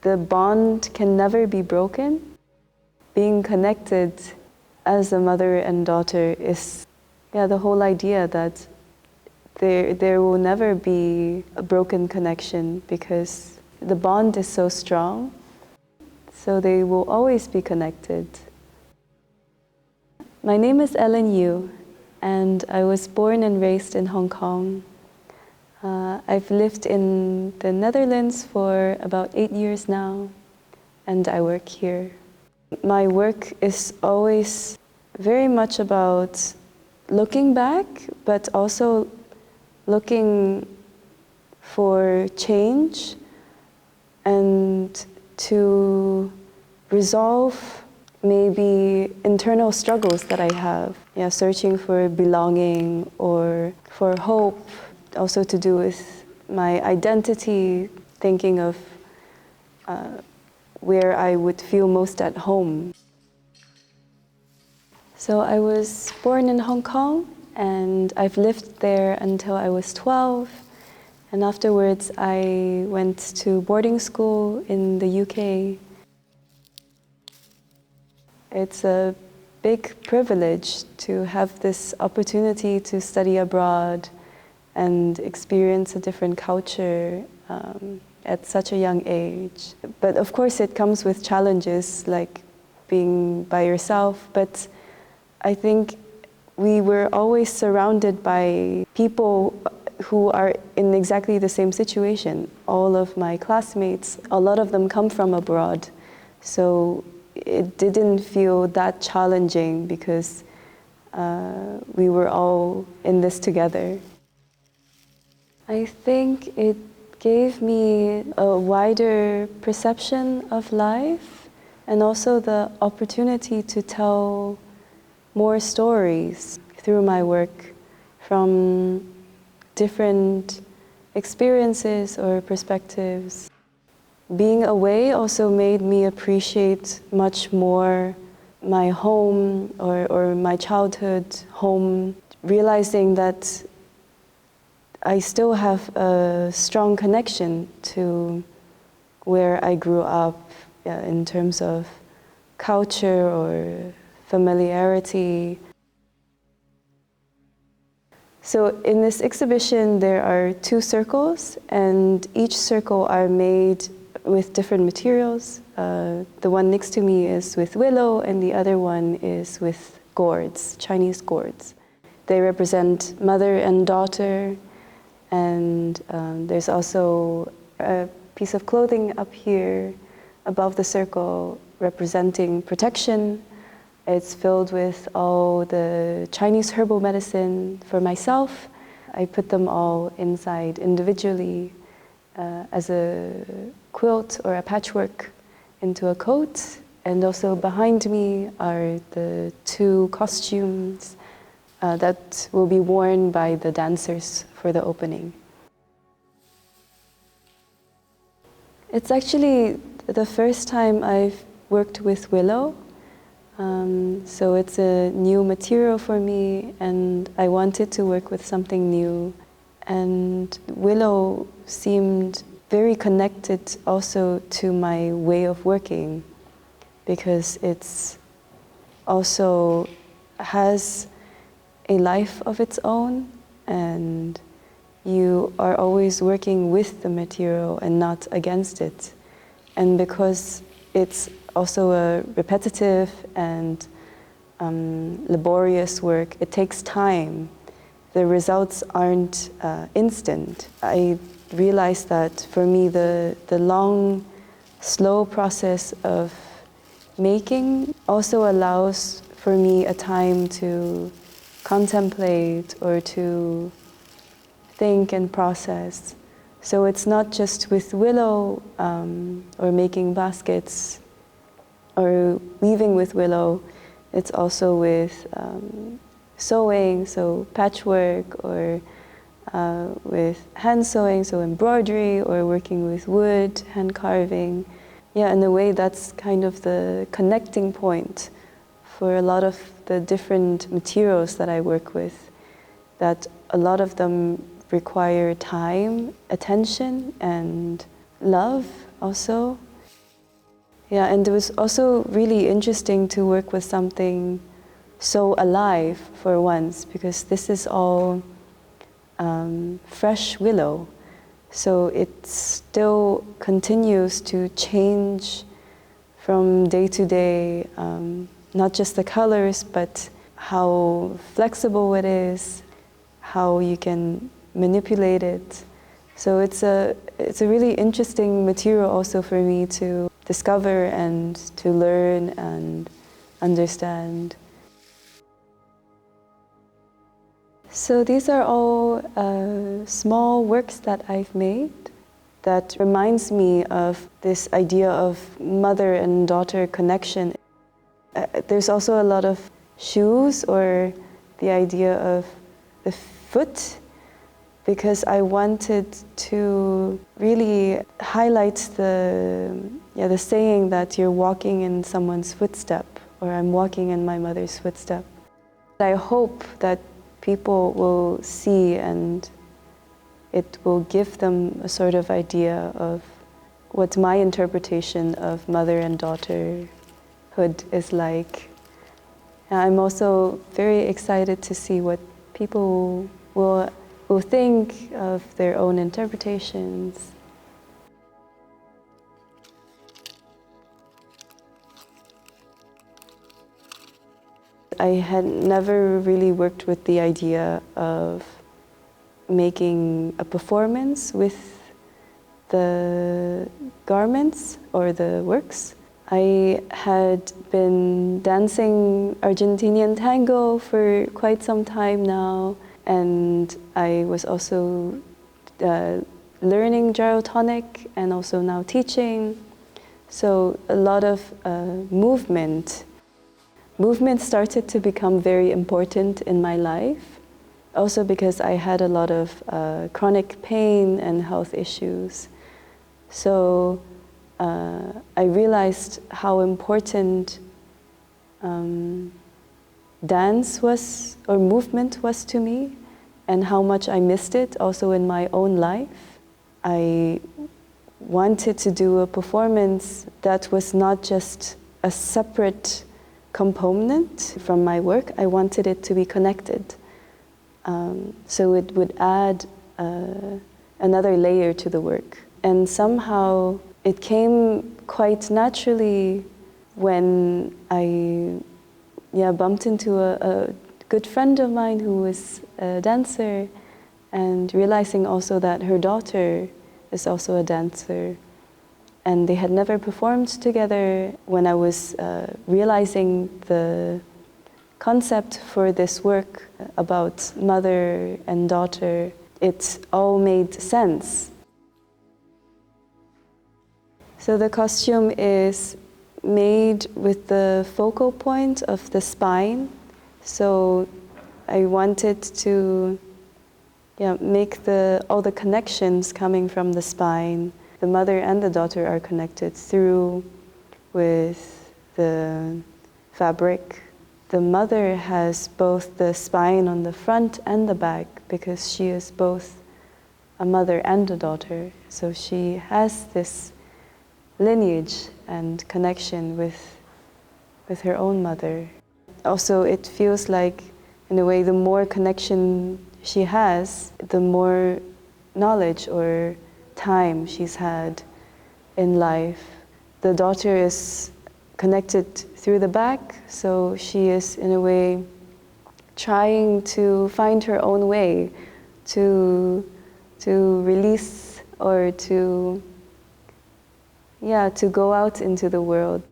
the bond can never be broken. Being connected as a mother and daughter is the whole idea that there will never be a broken connection because the bond is so strong, so they will always be connected. My name is Ellen Yiu, and I was born and raised in Hong Kong. I've lived in the Netherlands for about 8 years now, and I work here. My work is always very much about looking back, but also looking for change and to resolve maybe internal struggles that I have. Searching for belonging or for hope, also to do with my identity, thinking of where I would feel most at home. So I was born in Hong Kong, and I've lived there until I was 12. And afterwards, I went to boarding school in the UK. It's a big privilege to have this opportunity to study abroad and experience a different culture at such a young age. But of course, it comes with challenges like being by yourself. But I think we were always surrounded by people who are in exactly the same situation. All of my classmates, a lot of them come from abroad. So it didn't feel that challenging because we were all in this together. I think it gave me a wider perception of life and also the opportunity to tell more stories through my work from different experiences or perspectives. Being away also made me appreciate much more my home or my childhood home, realizing that I still have a strong connection to where I grew up in terms of culture or familiarity. So in this exhibition, there are 2 circles, and each circle are made with different materials. The one next to me is with willow, and the other one is with gourds, Chinese gourds. They represent mother and daughter, and there's also a piece of clothing up here above the circle representing protection. It's filled with all the Chinese herbal medicine for myself. I put them all inside individually as a quilt or a patchwork into a coat. And also behind me are the 2 costumes that will be worn by the dancers for the opening. It's actually the first time I've worked with willow. So it's a new material for me, and I wanted to work with something new. And willow seemed very connected also to my way of working, because it's also has a life of its own, and you are always working with the material and not against it. And because it's also a repetitive and laborious work, it takes time. The results aren't instant. I realized that for me, the long, slow process of making also allows for me a time to contemplate or to think and process. So it's not just with willow or making baskets or weaving with willow, it's also with sewing, so patchwork, or with hand sewing, so embroidery, or working with wood, hand carving. In a way that's kind of the connecting point for a lot of the different materials that I work with, that a lot of them require time, attention, and love also. Yeah, and it was also really interesting to work with something so alive for once, because this is all fresh willow. So it still continues to change from day to day, not just the colors, but how flexible it is, how you can manipulate it. So it's a really interesting material also for me to discover and to learn and understand. So these are all small works that I've made that reminds me of this idea of mother and daughter connection. There's also a lot of shoes, or the idea of the foot, because I wanted to really highlight the saying that you're walking in someone's footstep, or I'm walking in my mother's footstep. I hope that people will see, and it will give them a sort of idea of what my interpretation of mother and daughterhood is like. And I'm also very excited to see what people will think of their own interpretations. I had never really worked with the idea of making a performance with the garments or the works. I had been dancing Argentinian tango for quite some time now, and I was also learning gyrotonic and also now teaching. So a lot of movement started to become very important in my life, also because I had a lot of chronic pain and health issues. So I realized how important dance was, or movement was to me, and how much I missed it also in my own life. I wanted to do a performance that was not just a separate component from my work. I wanted it to be connected. So it would add another layer to the work. And somehow it came quite naturally when I bumped into a good friend of mine who was a dancer, and realizing also that her daughter is also a dancer. And they had never performed together. When I was realizing the concept for this work about mother and daughter, it all made sense. So the costume is made with the focal point of the spine. So I wanted to make all the connections coming from the spine. The mother and the daughter are connected through with the fabric. The mother has both the spine on the front and the back, because she is both a mother and a daughter. So she has this lineage and connection with her own mother. Also, it feels like, in a way, the more connection she has, the more knowledge or time she's had in life. The daughter is connected through the back, so she is, in a way, trying to find her own way to release, or to go out into the world.